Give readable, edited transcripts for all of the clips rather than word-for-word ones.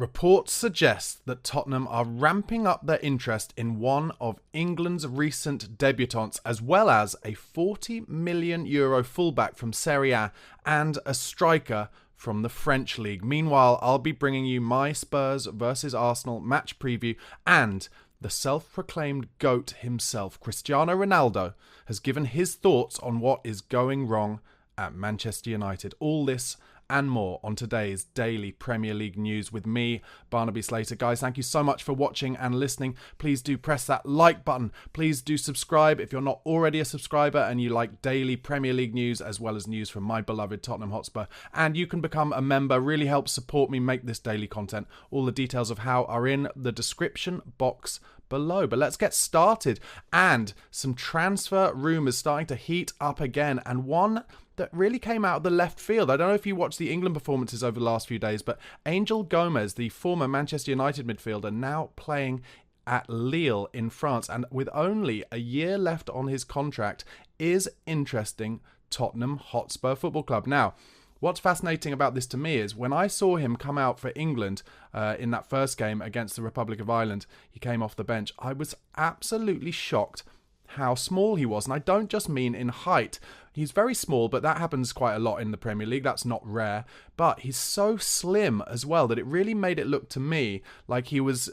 Reports suggest that Tottenham are ramping up their interest in one of England's recent debutants, as well as a €40 million fullback from Serie A and a striker from the French league. Meanwhile, I'll be bringing you my Spurs versus Arsenal match preview, and the self-proclaimed GOAT himself, Cristiano Ronaldo, has given his thoughts on what is going wrong at Manchester United. All this and more on today's daily Premier League news with me, Barnaby Slater. Guys, thank you so much for watching and listening. Please do press that like button. Please do subscribe if you're not already a subscriber and you like daily Premier League news as well as news from my beloved Tottenham Hotspur. And you can become a member, really help support me make this daily content. All the details of how are in the description box below. But let's get started. And some transfer rumours starting to heat up again, and one that really came out of the left field. I don't know if you watched the England performances over the last few days, but Angel Gomez, the former Manchester United midfielder, now playing at Lille in France, and with only a year left on his contract, is interesting Tottenham Hotspur Football Club. Now, what's fascinating about this to me is when I saw him come out for England in that first game against the Republic of Ireland, he came off the bench. I was absolutely shocked how small he was. And I don't just mean in height. He's very small, but that happens quite a lot in the Premier League. That's not rare. But he's so slim as well that it really made it look to me like he was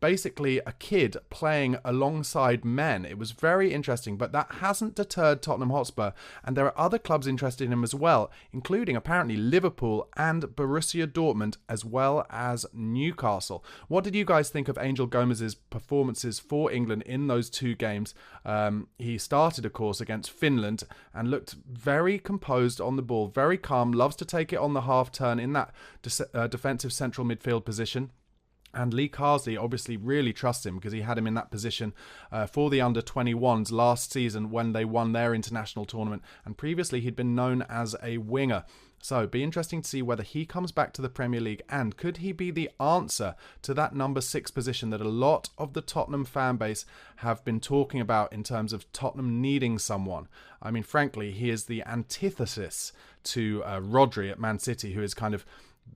basically a kid playing alongside men. It was very interesting, but that hasn't deterred Tottenham Hotspur. And there are other clubs interested in him as well, including apparently Liverpool and Borussia Dortmund, as well as Newcastle. What did you guys think of Angel Gomez's performances for England in those two games? He started, of course, against Finland and looked very composed on the ball, very calm, loves to take it on the half turn in that defensive central midfield position. And Lee Carsley obviously really trusts him because he had him in that position for the under-21s last season when they won their international tournament. And previously he'd been known as a winger. So it'd be interesting to see whether he comes back to the Premier League, and could he be the answer to that number 6 position that a lot of the Tottenham fan base have been talking about in terms of Tottenham needing someone. I mean, frankly, he is the antithesis to Rodri at Man City, who is kind of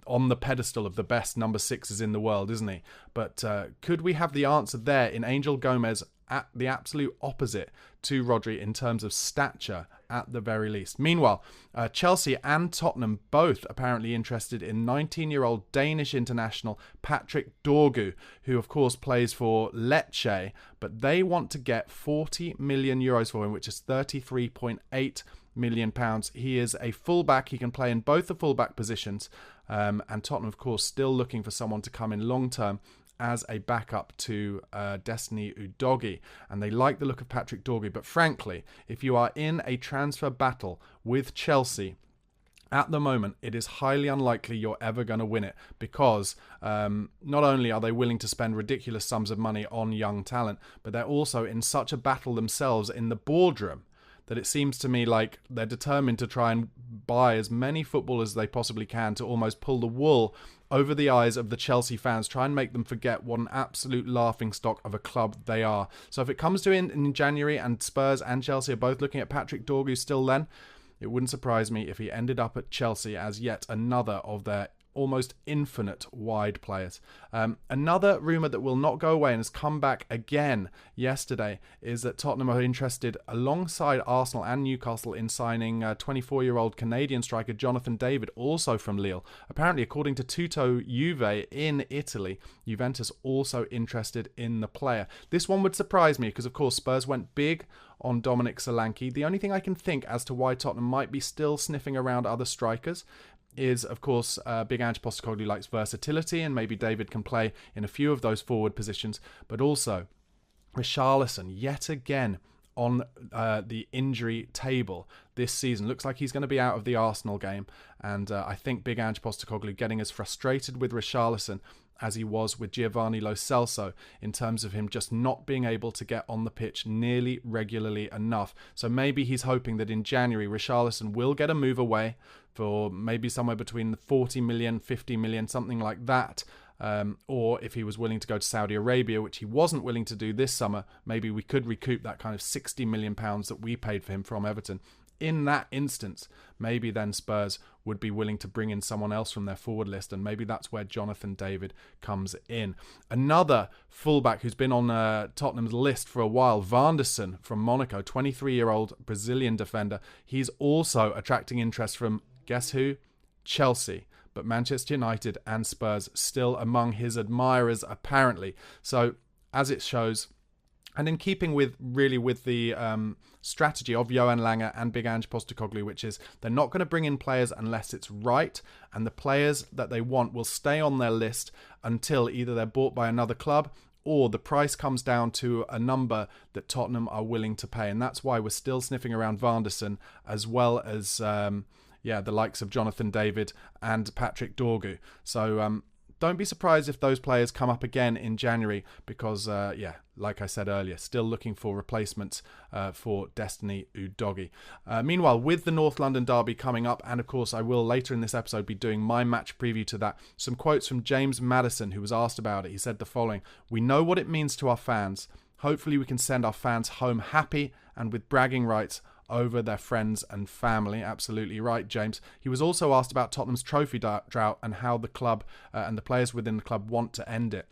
on the pedestal of the best number 6s in the world, isn't he? But could we have the answer there in Angel Gomez, at the absolute opposite to Rodri in terms of stature at the very least? Meanwhile, Chelsea and Tottenham both apparently interested in 19-year-old Danish international Patrick Dorgu, who of course plays for Lecce, but they want to get €40 million for him, which is £33.8 million. He is a fullback. He can play in both the fullback positions, and Tottenham of course still looking for someone to come in long term as a backup to Destiny Udogie, and they like the look of Patrick Dorgu. But frankly, if you are in a transfer battle with Chelsea at the moment, it is highly unlikely you're ever going to win it, because not only are they willing to spend ridiculous sums of money on young talent, but they're also in such a battle themselves in the boardroom that it seems to me like they're determined to try and buy as many footballers as they possibly can to almost pull the wool over the eyes of the Chelsea fans, try and make them forget what an absolute laughingstock of a club they are. So if it comes to it in January and Spurs and Chelsea are both looking at Patrick Dorgu still then, it wouldn't surprise me if he ended up at Chelsea as yet another of their almost infinite wide players. Another rumour that will not go away and has come back again yesterday is that Tottenham are interested alongside Arsenal and Newcastle in signing 24-year-old Canadian striker Jonathan David, also from Lille. Apparently, according to Tutto Juve in Italy, Juventus also interested in the player. This one would surprise me because, of course, Spurs went big on Dominic Solanke. The only thing I can think as to why Tottenham might be still sniffing around other strikers is, of course, Big Ange Postecoglou likes versatility, and maybe David can play in a few of those forward positions. But also, Richarlison, yet again, on the injury table this season. Looks like he's going to be out of the Arsenal game. And I think Big Ange Postecoglou getting as frustrated with Richarlison as he was with Giovanni Lo Celso in terms of him just not being able to get on the pitch nearly regularly enough. So maybe he's hoping that in January, Richarlison will get a move away for maybe somewhere between 40 million, 50 million, something like that. Or if he was willing to go to Saudi Arabia, which he wasn't willing to do this summer, maybe we could recoup that kind of £60 million that we paid for him from Everton in that instance, maybe then Spurs would be willing to bring in someone else from their forward list, and maybe that's where Jonathan David comes in. Another fullback who's been on Tottenham's list for a while, Maddison from Monaco, 23-year-old Brazilian defender. He's also attracting interest from, guess who? Chelsea. But Manchester United and Spurs still among his admirers, apparently. So, as it shows, and in keeping with the strategy of Johan Lange and Big Ange Postecoglou, which is they're not going to bring in players unless it's right, and the players that they want will stay on their list until either they're bought by another club or the price comes down to a number that Tottenham are willing to pay. And that's why we're still sniffing around Maddison, as well as the likes of Jonathan David and Patrick Dorgu. So don't be surprised if those players come up again in January because, like I said earlier, still looking for replacements for Destiny Udogie. Meanwhile, with the North London derby coming up, and of course I will later in this episode be doing my match preview to that, some quotes from James Maddison, who was asked about it. He said the following: "We know what it means to our fans. Hopefully we can send our fans home happy and with bragging rights over their friends and family." Absolutely right, James. He was also asked about Tottenham's trophy drought and how the club and the players within the club want to end it.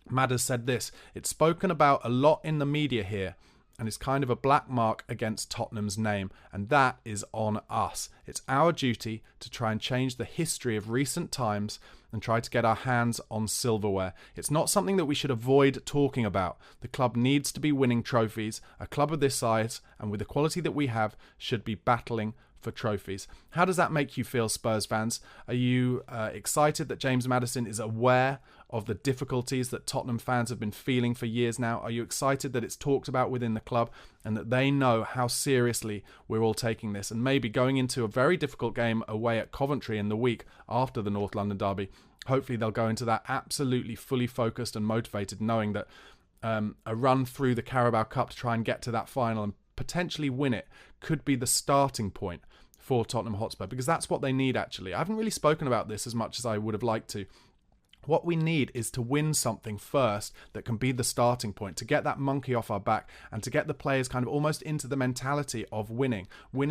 Madders said this: "It's spoken about a lot in the media here, and it's kind of a black mark against Tottenham's name, and that is on us. It's our duty to try and change the history of recent times and try to get our hands on silverware. It's not something that we should avoid talking about. The club needs to be winning trophies. A club of this size and with the quality that we have should be battling for trophies." How does that make you feel, Spurs fans? Are you excited that James Maddison is aware of the difficulties that Tottenham fans have been feeling for years now? Are you excited that it's talked about within the club and that they know how seriously we're all taking this? And maybe going into a very difficult game away at Coventry in the week after the North London derby, hopefully they'll go into that absolutely fully focused and motivated, knowing that a run through the Carabao Cup to try and get to that final and potentially win it could be the starting point for Tottenham Hotspur, because that's what they need actually. I haven't really spoken about this as much as I would have liked to. What we need is to win something first that can be the starting point, to get that monkey off our back and to get the players kind of almost into the mentality of winning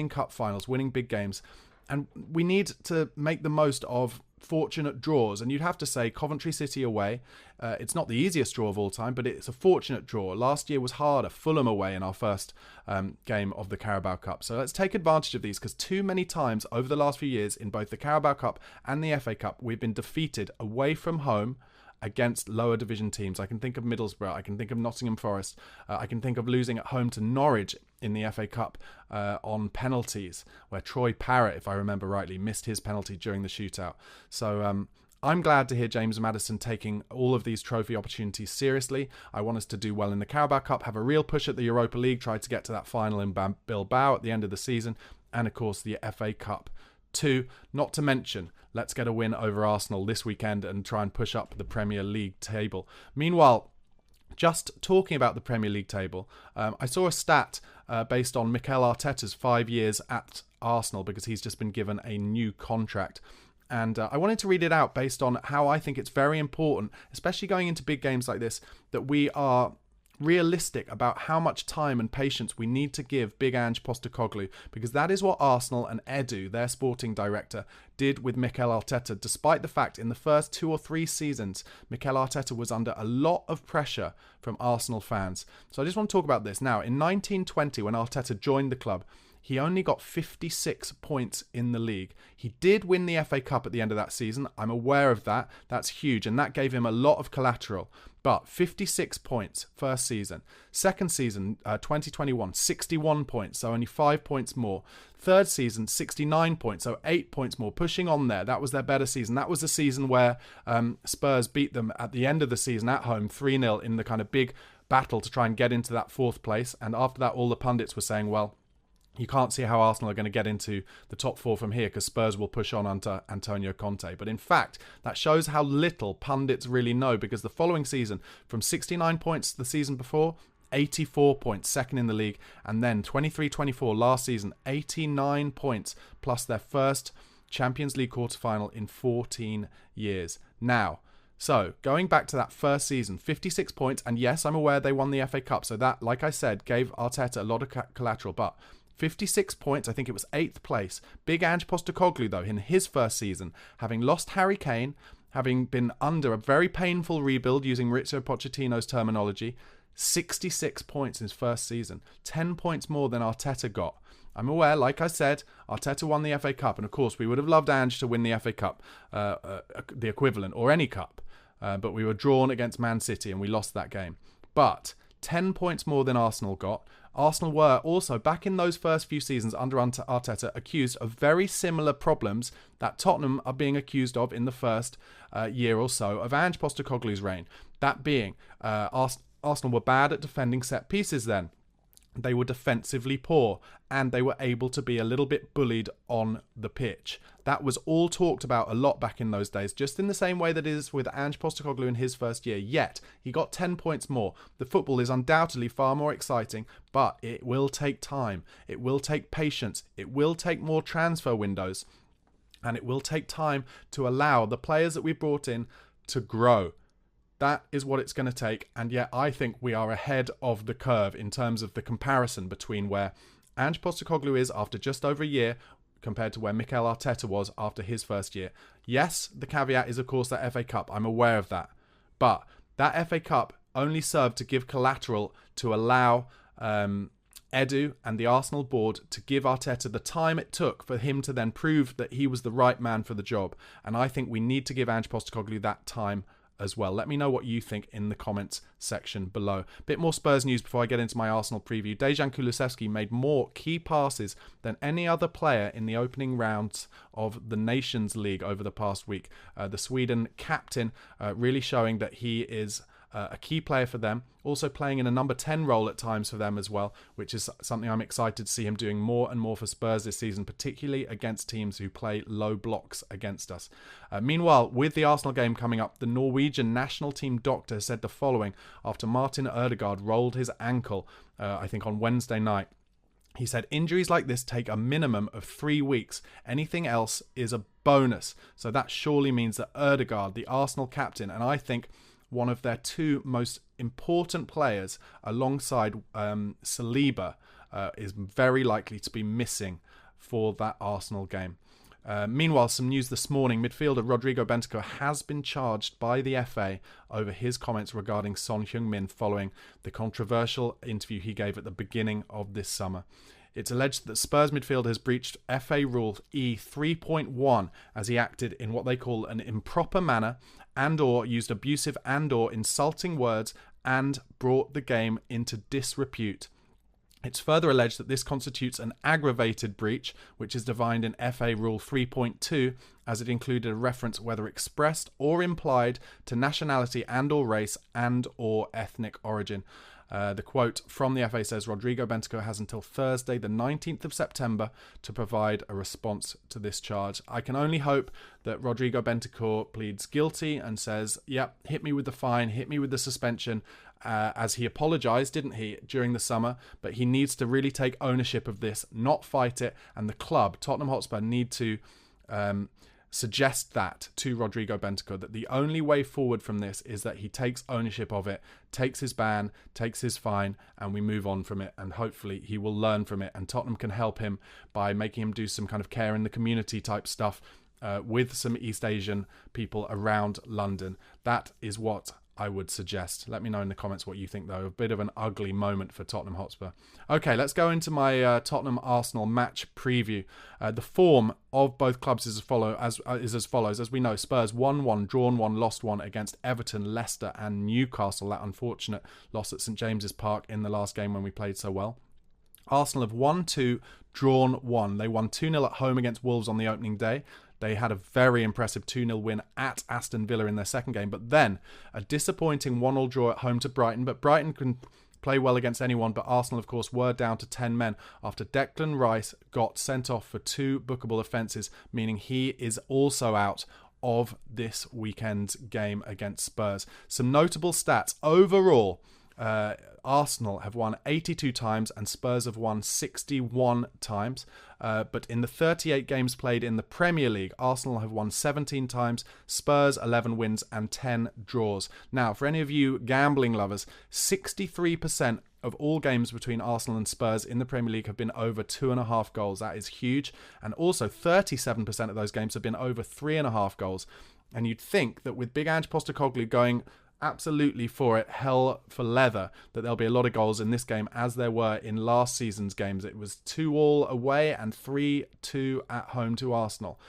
cup finals, winning big games. And we need to make the most of fortunate draws. And you'd have to say Coventry City away. It's not the easiest draw of all time, but it's a fortunate draw. Last year was harder. Fulham away in our first game of the Carabao Cup. So let's take advantage of these, because too many times over the last few years in both the Carabao Cup and the FA Cup, we've been defeated away from home against lower division teams. I can think of Middlesbrough, I can think of Nottingham Forest, I can think of losing at home to Norwich in the FA Cup on penalties, where Troy Parrott, if I remember rightly, missed his penalty during the shootout. So I'm glad to hear James Maddison taking all of these trophy opportunities seriously. I want us to do well in the Carabao Cup, have a real push at the Europa League, try to get to that final in Bilbao at the end of the season, and of course the FA Cup too. Not to mention, let's get a win over Arsenal this weekend and try and push up the Premier League table. Meanwhile, just talking about the Premier League table, I saw a stat based on Mikel Arteta's 5 years at Arsenal, because he's just been given a new contract. And I wanted to read it out based on how I think it's very important, especially going into big games like this, that we are realistic about how much time and patience we need to give Big Ange Postecoglou, because that is what Arsenal and Edu, their sporting director, did with Mikel Arteta, despite the fact in the first 2 or 3 seasons Mikel Arteta was under a lot of pressure from Arsenal fans. So I just want to talk about this. Now, in 1920, when Arteta joined the club, he only got 56 points in the league. He did win the FA Cup at the end of that season. I'm aware of that. That's huge, and that gave him a lot of collateral. But 56 points first season. Second season, 2021, 61 points, so only 5 points more. Third season, 69 points, so 8 points more, pushing on there. That was their better season. That was the season where Spurs beat them at the end of the season at home, 3-0 in the kind of big battle to try and get into that 4th place. And after that, all the pundits were saying, well, you can't see how Arsenal are going to get into the top 4 from here, because Spurs will push on under Antonio Conte. But in fact, that shows how little pundits really know, because the following season, from 69 points the season before, 84 points, second in the league. And then 23-24 last season, 89 points, plus their first Champions League quarterfinal in 14 years. Now, so, going back to that first season, 56 points, and yes, I'm aware they won the FA Cup, so that, like I said, gave Arteta a lot of collateral, but 56 points. I think it was 8th place. Big Ange Postecoglou, though, in his first season, having lost Harry Kane, having been under a very painful rebuild using Mauricio Pochettino's terminology, 66 points in his first season. 10 points more than Arteta got. I'm aware, like I said, Arteta won the FA Cup, and of course we would have loved Ange to win the FA Cup, the equivalent, or any cup. But we were drawn against Man City and we lost that game. But 10 points more than Arsenal got. Arsenal were also, back in those first few seasons under Arteta, accused of very similar problems that Tottenham are being accused of in the first year or so of Ange Postecoglou's reign. That being, Arsenal were bad at defending set pieces then. They were defensively poor, and they were able to be a little bit bullied on the pitch. That was all talked about a lot back in those days, just in the same way that it is with Ange Postecoglou in his first year. Yet, he got 10 points more. The football is undoubtedly far more exciting, but it will take time. It will take patience. It will take more transfer windows. And it will take time to allow the players that we brought in to grow. That is what it's going to take, and yet I think we are ahead of the curve in terms of the comparison between where Ange Postecoglou is after just over a year compared to where Mikel Arteta was after his first year. Yes, the caveat is of course that FA Cup. I'm aware of that. But that FA Cup only served to give collateral to allow Edu and the Arsenal board to give Arteta the time it took for him to then prove that he was the right man for the job. And I think we need to give Ange Postecoglou that time as well. Let me know what you think in the comments section below. Bit more Spurs news before I get into my Arsenal preview. Dejan Kulusevski made more key passes than any other player in the opening rounds of the Nations League over the past week. The Sweden captain really showing that he is a key player for them, also playing in a number 10 role at times for them as well, which is something I'm excited to see him doing more and more for Spurs this season, particularly against teams who play low blocks against us. Meanwhile, with the Arsenal game coming up, the Norwegian national team doctor said the following after Martin Ødegaard rolled his ankle, I think on Wednesday night. He said, injuries like this take a minimum of 3 weeks. Anything else is a bonus. So that surely means that Ødegaard, the Arsenal captain, and I think one of their two most important players alongside Saliba is very likely to be missing for that Arsenal game. Meanwhile, some news this morning. Midfielder Rodrigo Bentancur has been charged by the FA over his comments regarding Son Heung-min following the controversial interview he gave at the beginning of this summer. It's alleged that Spurs midfielder has breached FA Rule E 3.1 as he acted in what they call an improper manner and/or used abusive and/or insulting words and brought the game into disrepute. It's further alleged that this constitutes an aggravated breach, which is defined in FA Rule 3.2 as it included a reference, whether expressed or implied, to nationality and/or race and/or ethnic origin. The quote from the FA says Rodrigo Bentancur has until Thursday the 19th of September to provide a response to this charge. I can only hope that Rodrigo Bentancur pleads guilty and says, yep, hit me with the fine, hit me with the suspension, as he apologised, didn't he, during the summer, but he needs to really take ownership of this, not fight it, and the club, Tottenham Hotspur, need to suggest that to Rodrigo Bentancur, that the only way forward from this is that he takes ownership of it, takes his ban, takes his fine, and we move on from it, and hopefully he will learn from it, and Tottenham can help him by making him do some kind of care in the community type stuff with some East Asian people around London. That is what I would suggest. Let me know in the comments what you think, though. A bit of an ugly moment for Tottenham Hotspur. Okay, let's go into my Tottenham-Arsenal match preview. The form of both clubs is as follows. As we know, Spurs 1-1, drawn 1, lost 1 against Everton, Leicester and Newcastle. That unfortunate loss at St James's Park in the last game when we played so well. Arsenal have 1-2, drawn 1. They won 2-0 at home against Wolves on the opening day. They had a very impressive 2-0 win at Aston Villa in their second game, but then a disappointing 1-1 draw at home to Brighton. But Brighton can play well against anyone, but Arsenal, of course, were down to 10 men after Declan Rice got sent off for 2 bookable offences, meaning he is also out of this weekend's game against Spurs. Some notable stats. Overall, Arsenal have won 82 times and Spurs have won 61 times. But in the 38 games played in the Premier League, Arsenal have won 17 times, Spurs 11 wins and 10 draws. Now, for any of you gambling lovers, 63% of all games between Arsenal and Spurs in the Premier League have been over 2.5 goals. That is huge. And also 37% of those games have been over 3.5 goals. And you'd think that with Big Ange Postecoglou going absolutely for it, hell for leather, that there'll be a lot of goals in this game, as there were in last season's games. It was 2-2 away and 3-2 at home to Arsenal.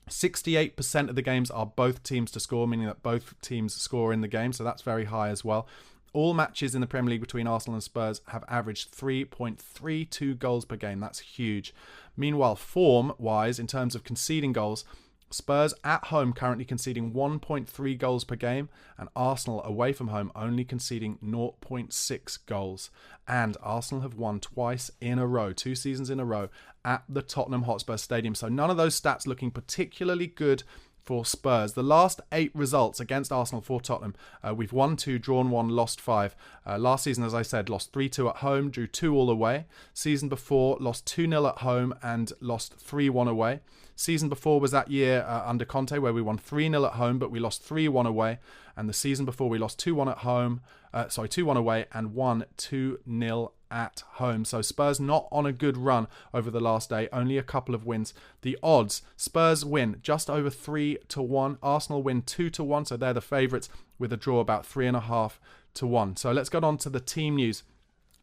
68% of the games are both teams to score, meaning that both teams score in the game, so that's very high as well. All matches in the Premier League between Arsenal and Spurs have averaged 3.32 goals per game. That's huge. Meanwhile, form-wise, in terms of conceding goals, Spurs at home currently conceding 1.3 goals per game, and Arsenal away from home only conceding 0.6 goals. And Arsenal have won twice in a row, 2 seasons in a row, at the Tottenham Hotspur Stadium. So none of those stats looking particularly good for Spurs. The last 8 results against Arsenal for Tottenham, we've won 2, drawn 1, lost 5. Last season, as I said, lost 3-2 at home, drew 2 all away. Season before, lost 2-0 at home and lost 3-1 away. Season before was that year under Conte, where we won 3-0 at home, but we lost 3-1 away. And the season before, we lost 2-1 at home, 2-1 away, and won 2-0 at home. So Spurs not on a good run over the last day, only a couple of wins. The odds, Spurs win just over 3-1, Arsenal win 2-1, so they're the favourites, with a draw about 3.5-1. So let's get on to the team news.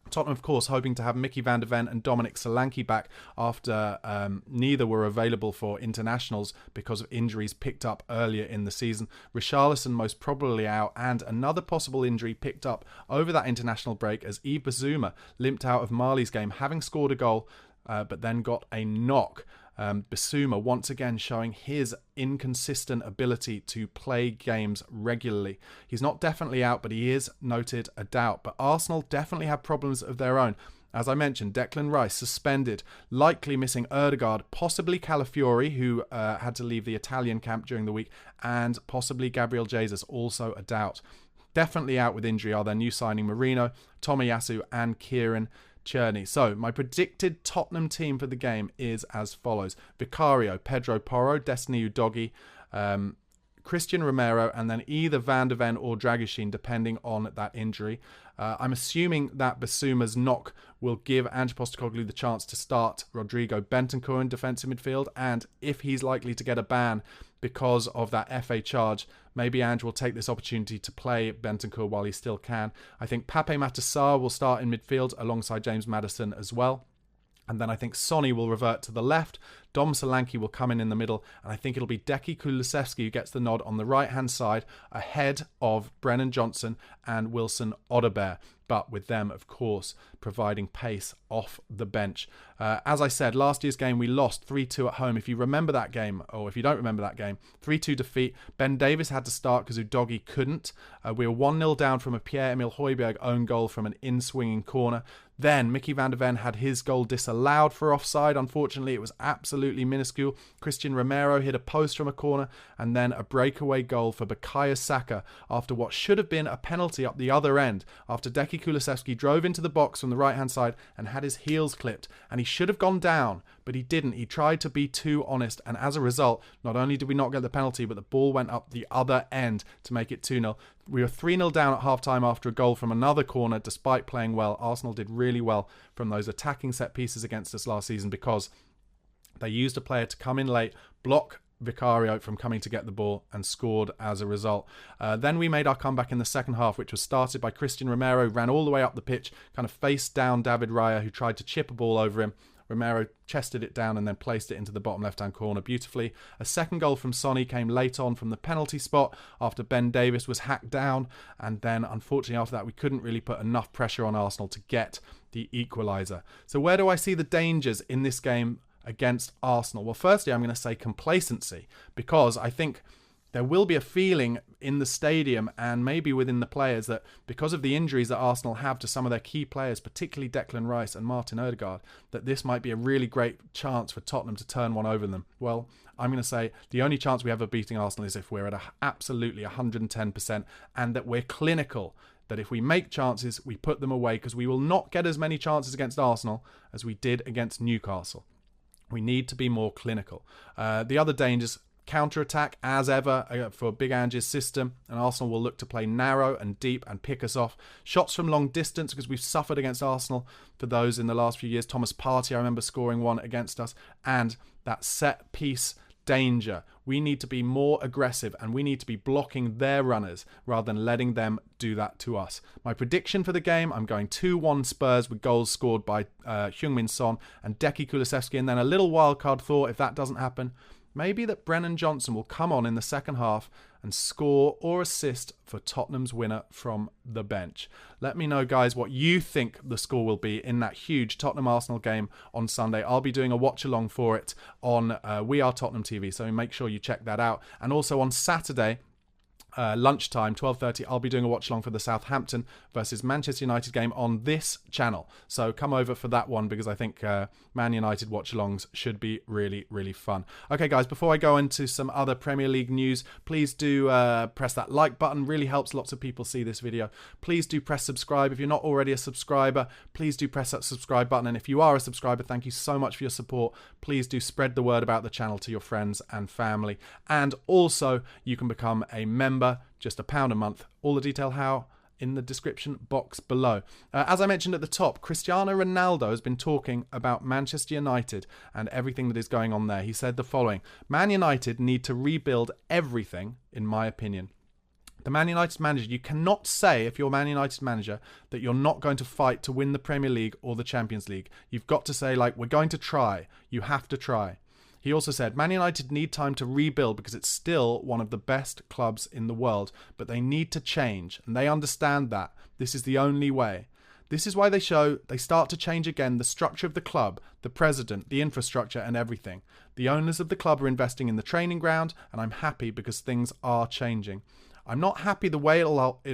Tottenham, of course, hoping to have Mickey van de Ven and Dominic Solanke back after neither were available for internationals because of injuries picked up earlier in the season. Richarlison most probably out, and another possible injury picked up over that international break as Yves Bissouma limped out of Mali's game, having scored a goal, but then got a knock. Bissouma once again showing his inconsistent ability to play games regularly. He's not definitely out, but he is noted a doubt. But Arsenal definitely have problems of their own. As I mentioned, Declan Rice suspended, likely missing Ødegaard, possibly Calafiori, who had to leave the Italian camp during the week, and possibly Gabriel Jesus, also a doubt. Definitely out with injury are their new signing Marino, Tomiyasu and Kieran Tierney. So my predicted Tottenham team for the game is as follows: Vicario, Pedro Porro, Destiny Udogie, Christian Romero, and then either Van de Ven or Dragusin, depending on that injury. I'm assuming that Bissouma's knock will give Ange Postecoglou the chance to start Rodrigo Bentancur in defensive midfield, and if he's likely to get a ban because of that FA charge, maybe Ange will take this opportunity to play Bentancur while he still can. I think Pape Matar Sarr will start in midfield alongside James Maddison as well. And then I think Sonny will revert to the left. Dom Solanke will come in the middle. And I think it'll be Decky Kulusevski who gets the nod on the right-hand side, ahead of Brennan Johnson and Wilson Odobert. But with them, of course, providing pace off the bench. As I said, last year's game, we lost 3-2 at home. If you remember that game, or if you don't remember that game, 3-2 defeat. Ben Davies had to start because Udogie couldn't. We were 1-0 down from a Pierre-Emile Højbjerg own goal from an in-swinging corner. Then Mickey van de Ven had his goal disallowed for offside. Unfortunately, it was absolutely minuscule. Christian Romero hit a post from a corner, and then a breakaway goal for Bukayo Saka after what should have been a penalty up the other end, after Decky Kulusevski drove into the box from the right-hand side and had his heels clipped, and he should have gone down, but he didn't. He tried to be too honest, and as a result, not only did we not get the penalty, but the ball went up the other end to make it 2-0. We were 3-0 down at half-time after a goal from another corner, despite playing well. Arsenal did really well from those attacking set pieces against us last season because they used a player to come in late, block Vicario from coming to get the ball, and scored as a result. Then we made our comeback in the second half, which was started by Christian Romero, ran all the way up the pitch, kind of faced down David Raya, who tried to chip a ball over him. Romero chested it down and then placed it into the bottom left-hand corner beautifully. A second goal from Sonny came late on from the penalty spot after Ben Davies was hacked down, and then unfortunately after that we couldn't really put enough pressure on Arsenal to get the equaliser. So where do I see the dangers in this game against Arsenal? Well, firstly, I'm going to say complacency, because I think there will be a feeling in the stadium and maybe within the players that because of the injuries that Arsenal have to some of their key players, particularly Declan Rice and Martin Ødegaard, that this might be a really great chance for Tottenham to turn one over them. Well, I'm going to say the only chance we have of beating Arsenal is if we're at absolutely 110% and that we're clinical. That if we make chances, we put them away, because we will not get as many chances against Arsenal as we did against Newcastle. We need to be more clinical. The other dangers, counter-attack as ever for Big Ange's system, and Arsenal will look to play narrow and deep and pick us off. Shots from long distance, because we've suffered against Arsenal for those in the last few years. Thomas Partey, I remember scoring one against us. And that set piece danger. We need to be more aggressive, and we need to be blocking their runners rather than letting them do that to us. My prediction for the game, I'm going 2-1 Spurs with goals scored by Heung-min Son and Deki Kulusevski. And then a little wildcard thought, if that doesn't happen, maybe that Brennan Johnson will come on in the second half and score or assist for Tottenham's winner from the bench. Let me know, guys, what you think the score will be in that huge Tottenham-Arsenal game on Sunday. I'll be doing a watch-along for it on We Are Tottenham TV, so make sure you check that out. And also on Saturday, lunchtime, 12:30, I'll be doing a watch along for the Southampton versus Manchester United game on this channel. So come over for that one, because I think Man United watch alongs should be really, really fun. Okay, guys, before I go into some other Premier League news, please do press that like button. Really helps lots of people see this video. Please do press subscribe. If you're not already a subscriber, please do press that subscribe button. And if you are a subscriber, thank you so much for your support. Please do spread the word about the channel to your friends and family. And also, you can become a member, just £1 a month. All the detail how in the description box below. As I mentioned at the top, Cristiano Ronaldo has been talking about Manchester United and everything that is going on there. He said the following: Man United need to rebuild everything, in my opinion. The Man United manager, you cannot say, if you're Man United manager, that you're not going to fight to win the Premier League or the Champions League. You've got to say, like, we're going to try. You have to try. He also said, Man United need time to rebuild because it's still one of the best clubs in the world, but they need to change, and they understand that. This is the only way. This is why they start to change again the structure of the club, the president, the infrastructure, and everything. The owners of the club are investing in the training ground, and I'm happy because things are changing. I'm not happy the way it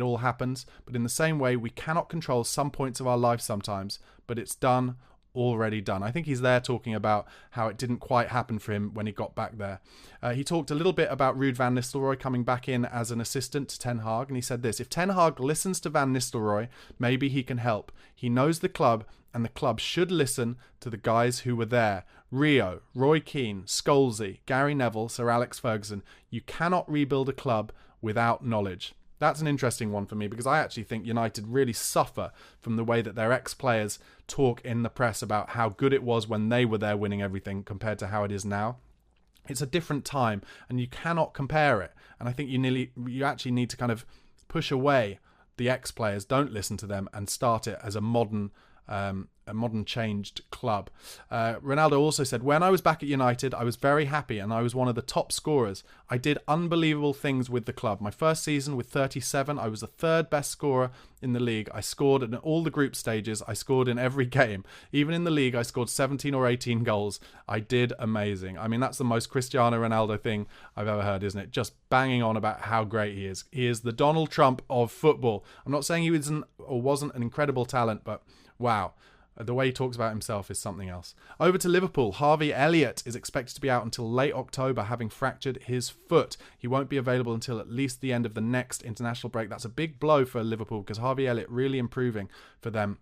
all happens, but in the same way, we cannot control some points of our life sometimes, but it's done. Already done. I think he's there talking about how it didn't quite happen for him when he got back there. He talked a little bit about Ruud van Nistelrooy coming back in as an assistant to Ten Hag, and he said this: if Ten Hag listens to Van Nistelrooy, maybe he can help. He knows the club, and the club should listen to the guys who were there. Rio, Roy Keane, Scholesy, Gary Neville, Sir Alex Ferguson. You cannot rebuild a club without knowledge. That's an interesting one for me, because I actually think United really suffer from the way that their ex-players talk in the press about how good it was when they were there winning everything compared to how it is now. It's a different time, and you cannot compare it. And I think you actually need to kind of push away the ex-players, don't listen to them, and start it as a modern changed club. Ronaldo also said, when I was back at United, I was very happy and I was one of the top scorers. I did unbelievable things with the club. My first season with 37, I was the third best scorer in the league. I scored in all the group stages. I scored in every game. Even in the league, I scored 17 or 18 goals. I did amazing. I mean, that's the most Cristiano Ronaldo thing I've ever heard, isn't it? Just banging on about how great he is. He is the Donald Trump of football. I'm not saying he wasn't an incredible talent, but wow. The way he talks about himself is something else. Over to Liverpool. Harvey Elliott is expected to be out until late October, having fractured his foot. He won't be available until at least the end of the next international break. That's a big blow for Liverpool, because Harvey Elliott really improving for them.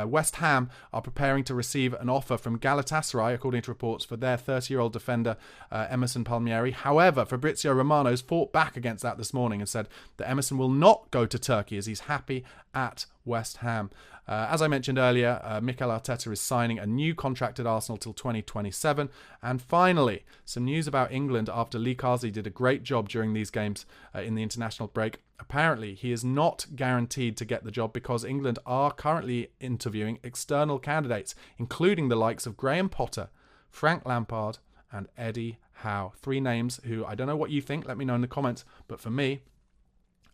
West Ham are preparing to receive an offer from Galatasaray, according to reports, for their 30-year-old defender Emerson Palmieri. However, Fabrizio Romano has fought back against that this morning and said that Emerson will not go to Turkey, as he's happy at West Ham. As I mentioned earlier, Mikel Arteta is signing a new contract at Arsenal till 2027. And finally, some news about England after Lee Carsley did a great job during these games in the international break. Apparently, he is not guaranteed to get the job because England are currently interviewing external candidates, including the likes of Graham Potter, Frank Lampard, and Eddie Howe. 3 names who, I don't know what you think, let me know in the comments, but for me,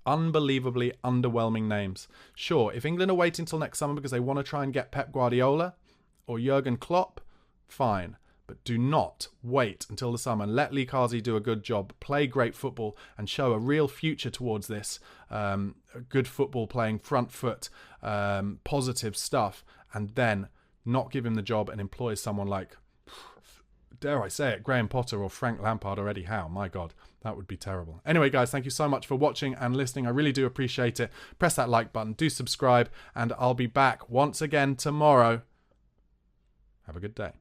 unbelievably underwhelming names. Sure, if England are waiting until next summer because they want to try and get Pep Guardiola or Jurgen Klopp, fine. But do not wait until the summer and let Lee Carsley do a good job, play great football and show a real future towards this. Good football, playing front foot, positive stuff, and then not give him the job and employ someone like, dare I say it, Graham Potter or Frank Lampard or Eddie Howe. My God, that would be terrible. Anyway, guys, thank you so much for watching and listening. I really do appreciate it. Press that like button, do subscribe, and I'll be back once again tomorrow. Have a good day.